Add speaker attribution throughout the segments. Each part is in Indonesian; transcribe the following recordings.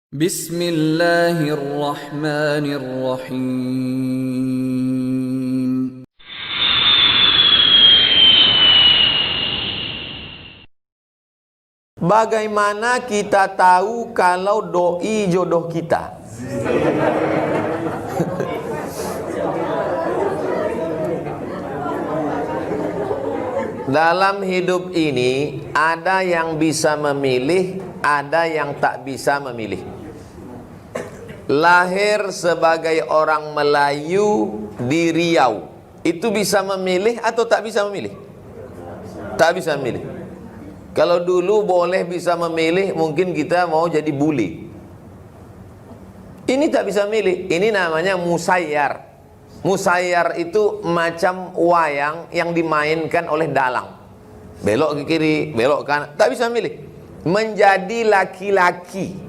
Speaker 1: Bismillahirrahmanirrahim.
Speaker 2: Bagaimana kita tahu kalau doi jodoh kita? Dalam hidup ini ada yang bisa memilih, ada yang tak bisa memilih. Lahir sebagai orang Melayu di Riau, itu bisa memilih atau tak bisa memilih? Tak bisa memilih. Kalau dulu boleh bisa memilih, mungkin kita mau jadi bule. Ini tak bisa milih. Ini namanya musayyar. Musayyar itu macam wayang yang dimainkan oleh dalang. Belok ke kiri, belok ke kanan, tak bisa milih. Menjadi laki-laki,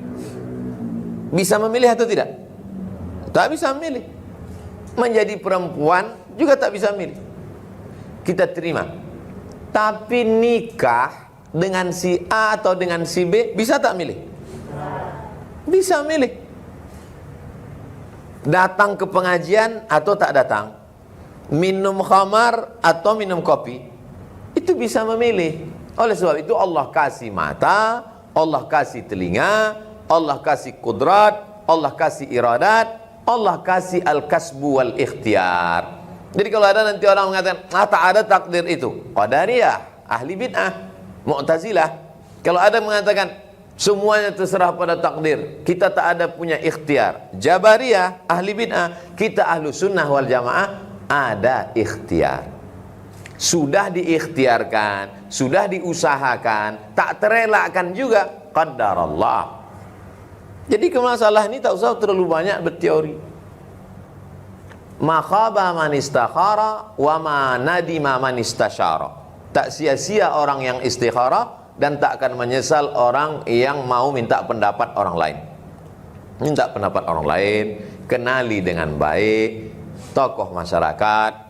Speaker 2: bisa memilih atau tidak? Tak bisa memilih. Menjadi perempuan juga tak bisa milih. Kita terima. Tapi nikah dengan si A atau dengan si B, bisa tak milih? Bisa milih. Datang ke pengajian atau tak datang, minum khamar atau minum kopi, itu bisa memilih. Oleh sebab itu Allah kasih mata, Allah kasih telinga, Allah kasih kudrat, Allah kasih iradat, Allah kasih al-kasbu wal ikhtiar. Jadi kalau ada nanti orang mengatakan tak ada takdir itu, Qadariyah, ahli bid'ah, Mu'tazilah. Kalau ada mengatakan semuanya terserah pada takdir, kita tak ada punya ikhtiar, Jabariyah, ahli bid'ah. Kita ahlu sunnah wal jamaah ada ikhtiar. Sudah diikhtiarkan, sudah diusahakan, tak terelakkan juga, qadarallah. Jadi ke masalah ini tak usah terlalu banyak berteori. Ma khaba man istakhara wa ma nadima man istasyara. Tak sia-sia orang yang istikharah, dan tak akan menyesal orang yang mau minta pendapat orang lain. Minta pendapat orang lain, kenali dengan baik tokoh masyarakat.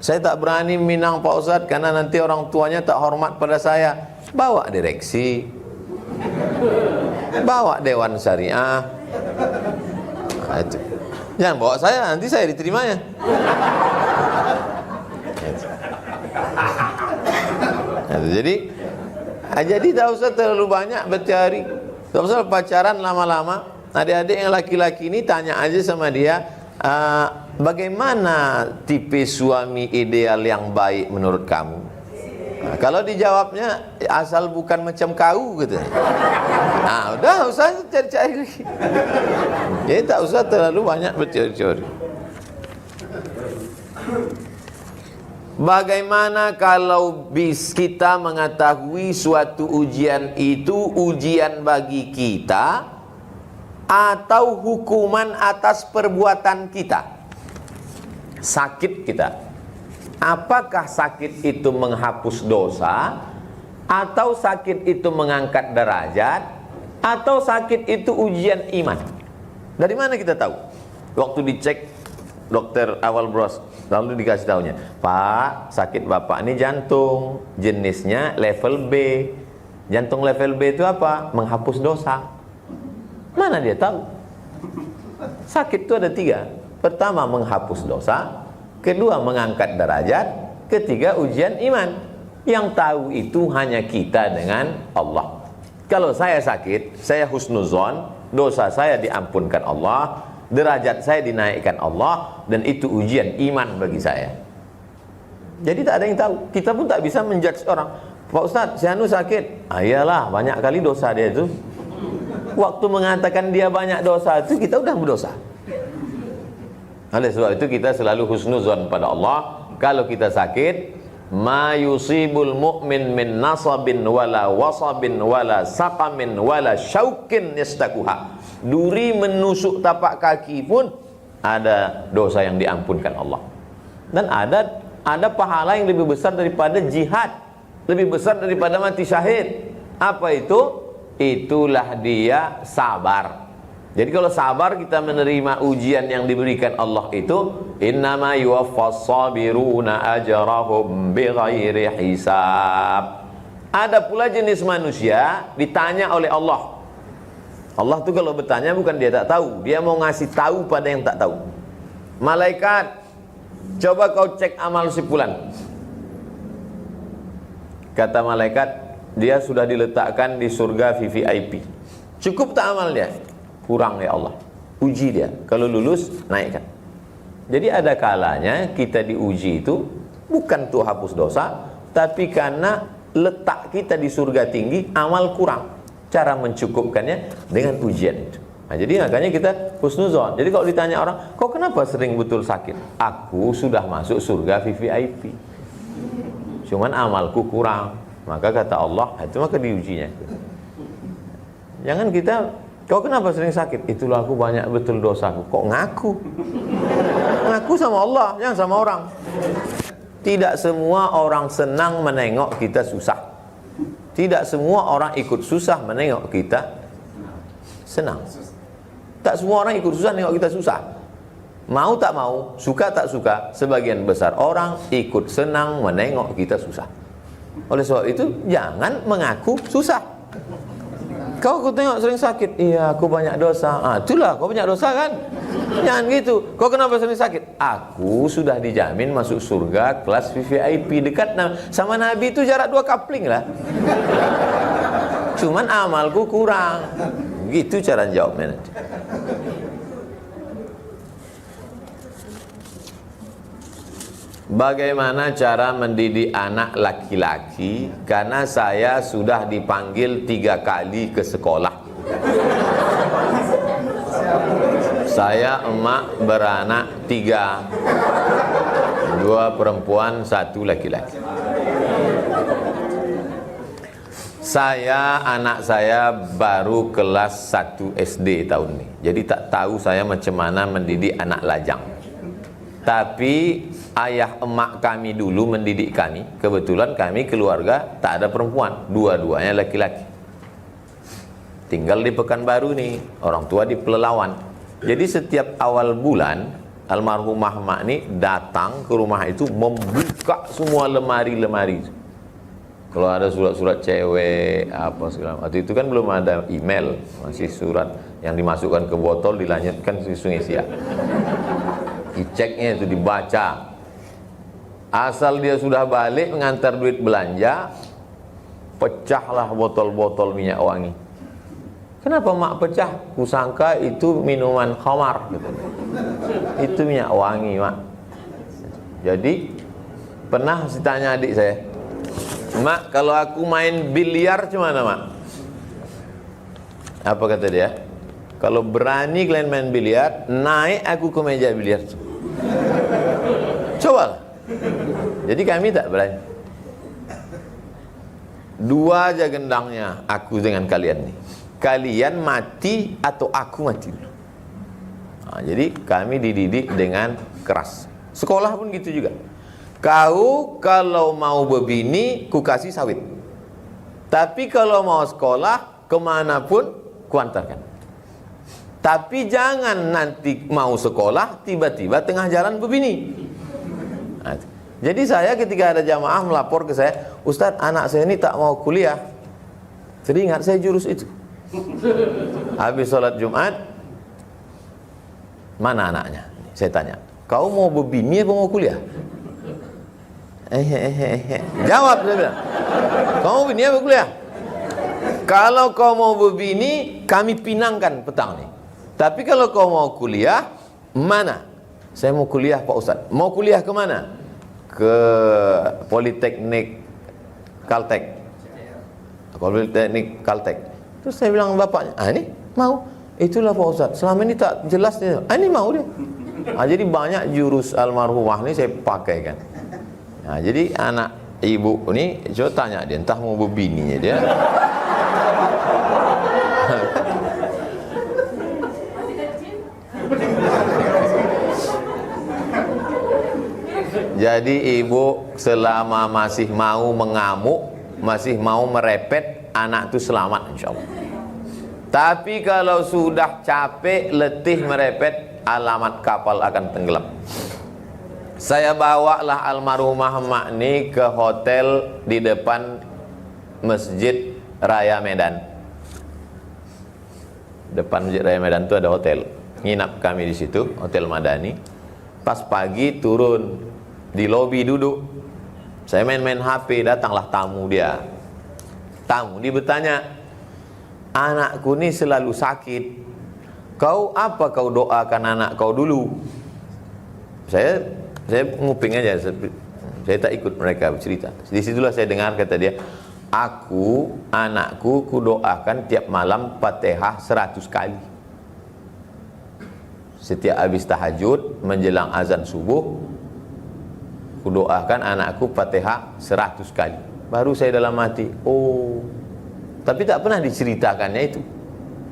Speaker 2: Saya tak berani minang Pak Ustadz karena nanti orang tuanya tak hormat pada saya. Bawa direksi, bawa Dewan Syariah. Nah, itu. Jangan bawa saya, nanti saya diterimanya. Nah, jadi tak usah terlalu banyak berteori. Tak usah pacaran lama-lama. Adik-adik yang laki-laki ini tanya aja sama dia, bagaimana tipe suami ideal yang baik menurut kamu? Nah, kalau dijawabnya asal bukan macam kau gitu, nah udah usah cari-cari lagi. Jadi tak usah terlalu banyak berteori-teori. Bagaimana kalau kita mengetahui suatu ujian itu ujian bagi kita atau hukuman atas perbuatan kita? Sakit kita, apakah sakit itu menghapus dosa, atau sakit itu mengangkat derajat, atau sakit itu ujian iman? Dari mana kita tahu? Waktu dicek dokter awal bros, lalu dikasih tahunya, Pak, sakit bapak ini jantung, jenisnya level B. Jantung level B itu apa? Menghapus dosa. Mana dia tahu? Sakit itu ada 3. Pertama, menghapus dosa. Kedua, mengangkat derajat. Ketiga, ujian iman. Yang tahu itu hanya kita dengan Allah. Kalau saya sakit, saya husnuzon, dosa saya diampunkan Allah, derajat saya dinaikkan Allah, dan itu ujian iman bagi saya. Jadi tak ada yang tahu. Kita pun tak bisa menjudge orang. Pak Ustadz, si Anu sakit. Iyalah, banyak kali dosa dia itu. Waktu mengatakan dia banyak dosa itu, kita udah berdosa. Oleh sebab itu kita selalu husnuzon pada Allah. Kalau kita sakit, ma yusibul mu'min min nasabin wala wasabin wala saqamin wala syaukin yastakuha. Duri menusuk tapak kaki pun ada dosa yang diampunkan Allah. Dan ada pahala yang lebih besar daripada jihad, lebih besar daripada mati syahid. Apa itu? Itulah dia sabar. Jadi kalau sabar, kita menerima ujian yang diberikan Allah itu, innama yuwaffas sabiruna ajrahum bighairi hisab. Ada pula jenis manusia ditanya oleh Allah, Allah tuh kalau bertanya bukan dia tak tahu, dia mau ngasih tahu pada yang tak tahu. Malaikat, coba kau cek amal si fulan. Kata malaikat, dia sudah diletakkan di surga VVIP. Cukup tak amal dia? Kurang ya Allah. Uji dia, kalau lulus naikkan. Jadi ada kalanya kita diuji itu bukan tuh hapus dosa, tapi karena letak kita di surga tinggi, amal kurang. Cara mencukupkannya dengan ujian itu. Nah, jadi makanya kita husnuzon. Jadi kalau ditanya orang, kok kenapa sering betul sakit? Aku sudah masuk surga VVIP. Cuman amalku kurang. Maka kata Allah, itu maka diujinya. Jangan kita, kau kenapa sering sakit? Itulah aku banyak betul dosaku. Kok ngaku? Ngaku sama Allah, jangan sama orang. Tidak semua orang senang menengok kita susah. Tidak semua orang ikut susah menengok kita senang. Tak semua orang ikut susah menengok kita susah. Mau tak mau, suka tak suka, sebagian besar orang ikut senang menengok kita susah. Oleh sebab itu, jangan mengaku susah. Kau aku tengok sering sakit. Iya, aku banyak dosa. Itulah, kau banyak dosa kan? Jangan gitu. Kau kenapa sering sakit? Aku sudah dijamin masuk surga kelas VVIP. Dekat sama Nabi itu jarak 2 kapling lah. Cuman amalku kurang. Gitu cara jawabnya nanti. Bagaimana cara mendidik anak laki-laki? Karena saya sudah dipanggil 3 kali ke sekolah. Saya emak beranak 3, 2 perempuan, 1 laki-laki. Anak saya baru kelas 1 SD tahun ini. Jadi tak tahu saya macam mana mendidik anak lajang. Tapi ayah emak kami dulu mendidik kami. Kebetulan kami keluarga tak ada perempuan, dua-duanya laki-laki. Tinggal di Pekanbaru nih, orang tua di Pelelawan. Jadi setiap awal bulan almarhumah emak ini datang ke rumah itu membuka semua lemari-lemari. Kalau ada surat-surat cewek apa segala, waktu itu kan belum ada email, masih surat yang dimasukkan ke botol dilanjutkan ke Sungai Siak. Diceknya itu dibaca. Asal dia sudah balik mengantar duit belanja, pecahlah botol-botol minyak wangi. Kenapa mak pecah? Kusangka itu minuman khamar gitu. Itu minyak wangi mak. Jadi pernah ditanya adik saya, mak kalau aku main biliar gimana mak? Apa kata dia? Kalau berani kalian main biliar, naik aku ke meja biliar. Coba. Jadi kami tak berani. 2 aja gendangnya aku dengan kalian nih. Kalian mati atau aku mati dulu. Jadi kami dididik dengan keras. Sekolah pun gitu juga. Kau kalau mau berbini, ku kasih sawit. Tapi kalau mau sekolah, kemanapun ku antarkan. Tapi jangan nanti mau sekolah, tiba-tiba tengah jalan berbini. Jadi saya ketika ada jamaah melapor ke saya, Ustadz anak saya ini tak mau kuliah. Teringat saya jurus itu. Habis sholat Jumat, mana anaknya? Saya tanya, kau mau berbini apa mau kuliah? Jawab saya bilang, kau mau berbini apa kuliah? Kalau kau mau berbini, kami pinangkan petang nih. Tapi kalau kau mau kuliah, mana? Saya mau kuliah Pak Ustadz. Mau kuliah ke mana? Ke Politeknik Kaltek. Politeknik Kaltek. Terus saya bilang bapaknya, ini mau. Itulah Pak Ustadz. Selama ini tak jelas dia. Ini mau dia. Jadi banyak jurus almarhumah ini saya pakai kan. Jadi anak ibu ini, coba tanya dia, entah mau berbininya dia. Jadi ibu selama masih mau mengamuk, masih mau merepet, anak itu selamat insya Allah. Tapi kalau sudah capek, letih merepet, alamat kapal akan tenggelam. Saya bawalah almarhumah emak ini ke hotel di depan Masjid Raya Medan. Depan Masjid Raya Medan itu ada hotel. Nginap kami di situ, Hotel Madani. Pas pagi turun di lobi duduk. Saya main-main HP, datanglah tamu dia. Tamu dia bertanya, anakku ini selalu sakit. Apa kau doakan anak kau dulu? Saya nguping aja. Saya tak ikut mereka bercerita. Disitulah saya dengar kata dia, anakku ku doakan tiap malam Fatihah 100 kali. Setiap habis tahajud menjelang azan subuh, ku doakan anakku Fatihah 100 kali. Baru saya dalam hati, oh. Tapi tak pernah diceritakannya itu.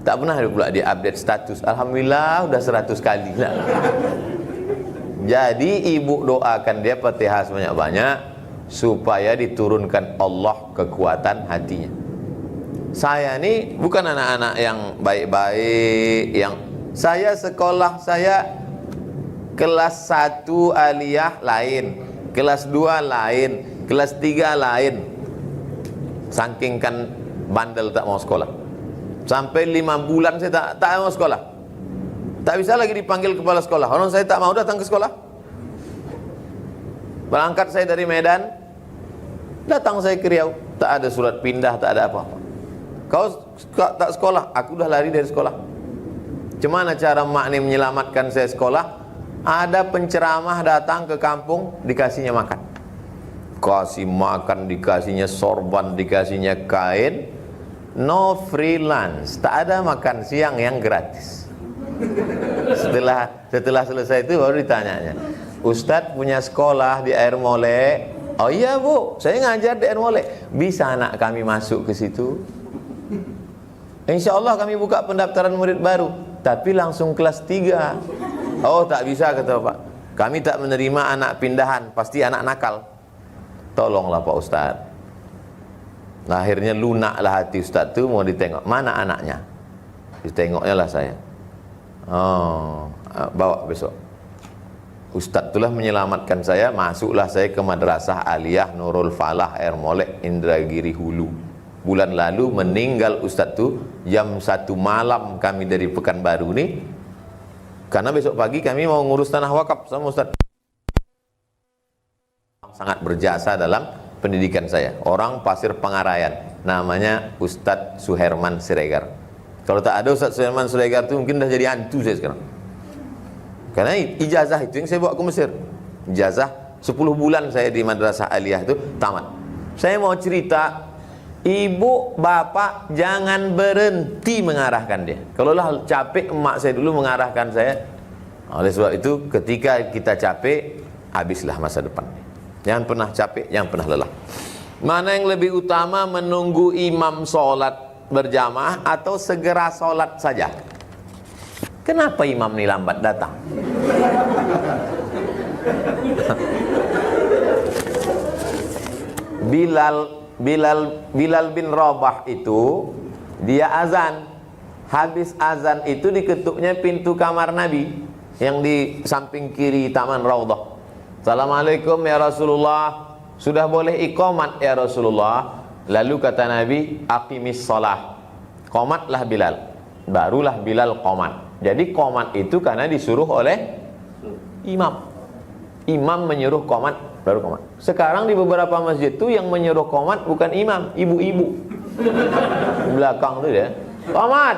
Speaker 2: Tak pernah pula dia update status. Alhamdulillah udah 100 kali lah. Jadi ibu doakan dia Fatihah sebanyak-banyak supaya diturunkan Allah kekuatan hatinya. Saya ini bukan anak-anak yang baik-baik, yang saya sekolah saya kelas 1 aliyah lain, kelas 2 lain, kelas 3 lain. Saking kan bandel tak mau sekolah. Sampai 5 bulan saya tak mau sekolah. Tak bisa lagi dipanggil kepala sekolah. Orang saya tak mau datang ke sekolah. Berangkat saya dari Medan, datang saya ke Riau. Tak ada surat pindah, tak ada apa-apa. Kau tak sekolah, aku dah lari dari sekolah. Cuma cara mak ni menyelamatkan saya sekolah? Ada penceramah datang ke kampung, dikasihnya makan. Kasih makan, dikasihnya sorban, dikasihnya kain. No free lunch, tak ada makan siang yang gratis. Setelah selesai itu baru ditanyanya, Ustadz punya sekolah di Air Molek. Oh iya bu, saya ngajar di Air Molek. Bisa anak kami masuk ke situ? Insya Allah kami buka pendaftaran murid baru, tapi langsung kelas 3. Oh tak bisa kata Pak, kami tak menerima anak pindahan, pasti anak nakal. Tolonglah Pak Ustadz. Nah, akhirnya lunaklah hati Ustadz itu, mau ditengok mana anaknya. Ditengoknya lah saya. Oh, bawa besok. Ustadz itulah menyelamatkan saya. Masuklah saya ke Madrasah Aliyah Nurul Falah Air Molek Indragiri Hulu. Bulan lalu meninggal Ustadz itu jam 1 malam kami dari Pekanbaru nih. Karena besok pagi kami mau ngurus tanah wakaf sama Ustadz. Sangat berjasa dalam pendidikan saya. Orang Pasir Pengarayan, namanya Ustadz Suherman Siregar. Kalau tak ada Ustadz Suherman Siregar itu mungkin dah jadi hantu saya sekarang. Karena ijazah itu yang saya bawa ke Mesir. Ijazah 10 bulan saya di Madrasah Aliyah itu tamat. Saya mau cerita, ibu bapak jangan berhenti mengarahkan dia. Kalau lah capek, emak saya dulu mengarahkan saya. Oleh sebab itu ketika kita capek, habislah masa depan. Jangan pernah capek, jangan pernah lelah. Mana yang lebih utama, menunggu imam sholat berjamaah atau segera sholat saja? Kenapa imam ini lambat datang? Bilal bin Rabah itu dia azan. Habis azan itu diketuknya pintu kamar Nabi yang di samping kiri Taman Raudhah. Assalamualaikum ya Rasulullah, sudah boleh iqamat ya Rasulullah. Lalu kata Nabi, aqimis shalah, qomatlah Bilal. Barulah Bilal qomat. Jadi qomat itu karena disuruh oleh imam. Imam menyuruh qomat, baru qomat. Sekarang di beberapa masjid itu yang menyuruh qomat bukan imam, ibu-ibu belakang tuh ya, qomat.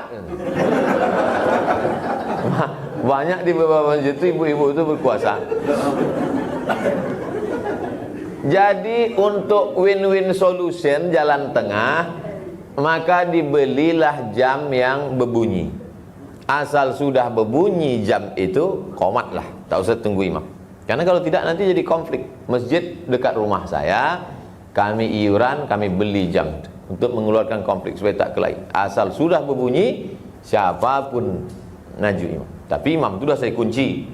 Speaker 2: Banyak di beberapa masjid itu ibu-ibu itu berkuasa. Jadi untuk win-win solution, jalan tengah, maka dibelilah jam yang berbunyi. Asal sudah berbunyi jam itu, qomatlah, tak usah tunggu imam. Karena kalau tidak nanti jadi konflik. Masjid dekat rumah saya, kami iuran, kami beli jam untuk mengeluarkan konflik supaya tak kelahi. Asal sudah berbunyi, siapapun maju imam. Tapi imam itu sudah saya kunci.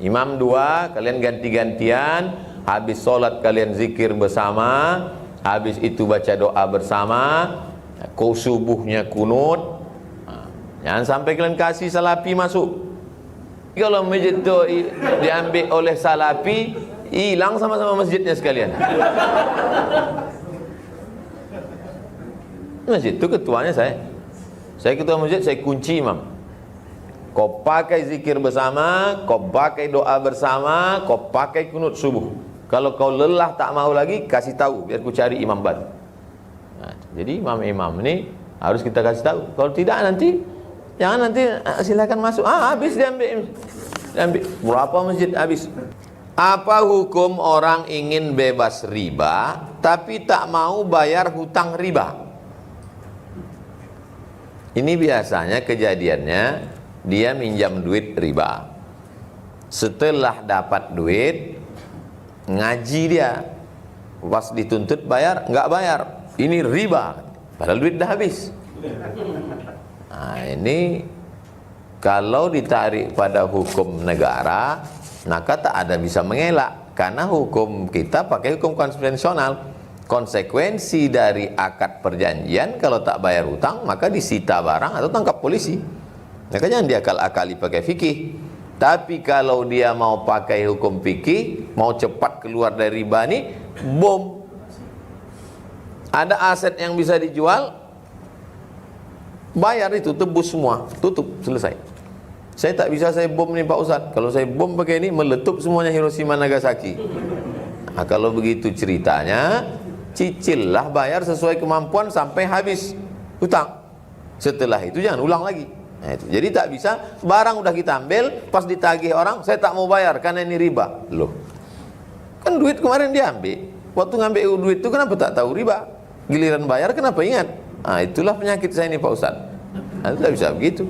Speaker 2: Imam 2, kalian ganti-gantian. Habis sholat kalian zikir bersama. Habis itu baca doa bersama. Subuhnya kunut. Jangan sampai kalian kasih salafi masuk. Kalau masjid itu diambil oleh salafi, hilang sama-sama masjidnya sekalian. Masjid itu ketuanya saya. Saya ketua masjid, saya kunci imam. Kau pakai zikir bersama, kau pakai doa bersama, kau pakai kunut subuh. Kalau kau lelah tak mau lagi, kasih tahu biar ku cari imam baru. Nah, jadi imam-imam ini harus kita kasih tahu. Kalau tidak nanti, jangan nanti silakan masuk. Habis diambil. Berapa masjid habis? Apa hukum orang ingin bebas riba tapi tak mau bayar hutang riba? Ini biasanya kejadiannya dia minjam duit riba. Setelah dapat duit, ngaji dia. Pas dituntut bayar, nggak bayar. Ini riba. Padahal duit dah habis. Nah, ini kalau ditarik pada hukum negara, maka tak ada bisa mengelak. Karena hukum kita pakai hukum konvensional. Konsekuensi dari akad perjanjian, kalau tak bayar hutang, maka disita barang atau tangkap polisi. Maka jangan diakal-akali pakai fikih. Tapi kalau dia mau pakai hukum fikih, mau cepat keluar dari riba ini, bom. Ada aset yang bisa dijual, bayar itu, tebus semua, tutup, selesai. Saya tak bisa saya bom nih Pak Ustadz. Kalau saya bom pakai ini, meletup semuanya Hiroshima Nagasaki. Nah, kalau begitu ceritanya, cicillah, bayar sesuai kemampuan sampai habis hutang. Setelah itu jangan ulang lagi. Nah, itu. Jadi tak bisa, barang udah kita ambil, pas ditagih orang, saya tak mau bayar karena ini riba. Loh, kan duit kemarin diambil. Waktu ngambil duit itu kenapa tak tahu riba? Giliran bayar kenapa ingat? Nah, itulah penyakit saya ini Pak Ustadz. Nah, tidak bisa begitu.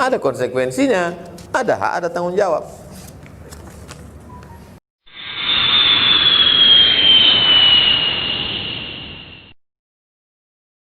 Speaker 2: Ada konsekuensinya, ada hak, ada tanggung jawab.